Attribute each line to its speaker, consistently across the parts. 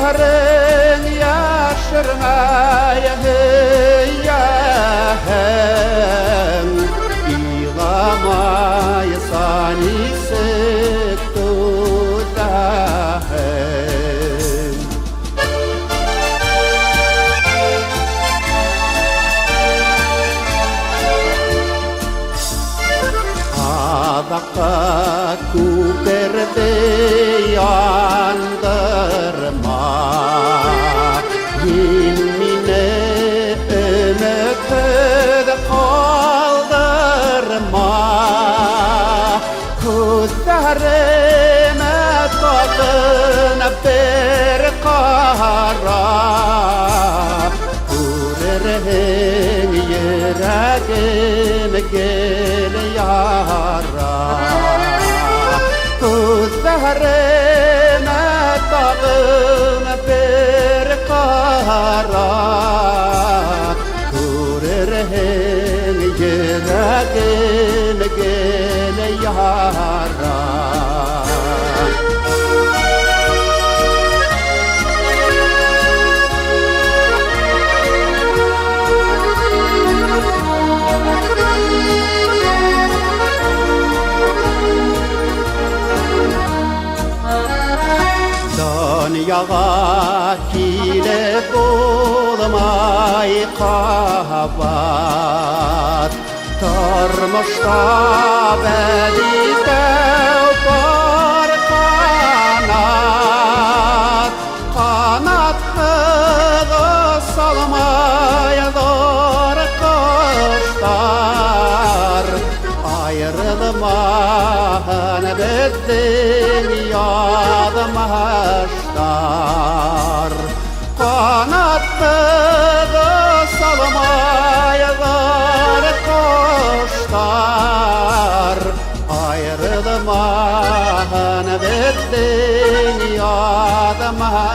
Speaker 1: Gözlerin yaşırmaya hıyyahem İlamaya sani sıktı dahem Adakka kuperde yandırma Yinmine ümitede kaldırma Kuzlarime tadına bir kara Kurerhin yüreğime gel yara Kuzlarime tadına bir kara Kurerhin yüreğime gel yara Dünyaga kile bulmay kabat Tarmışta bedide var kanat Kanat kılı salmayalır kuşlar Ayrılmağın bizdin yadmaşlar Kanatlı salmayalır kuşlar Ayrılmağın bizdin yadmaşlar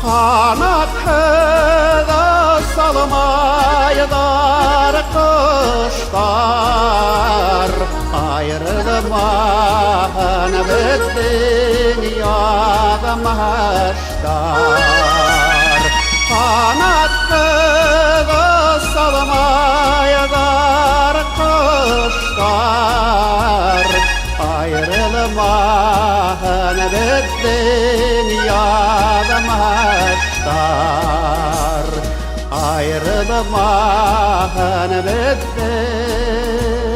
Speaker 1: Kanatlı salmayalır kuşlar Ayrılmağın bizdin yadmaşlar Kanatlı salmayalır kuşlar Ayrılmağın bizdin yadmaşlar Ayrılmağın bizdin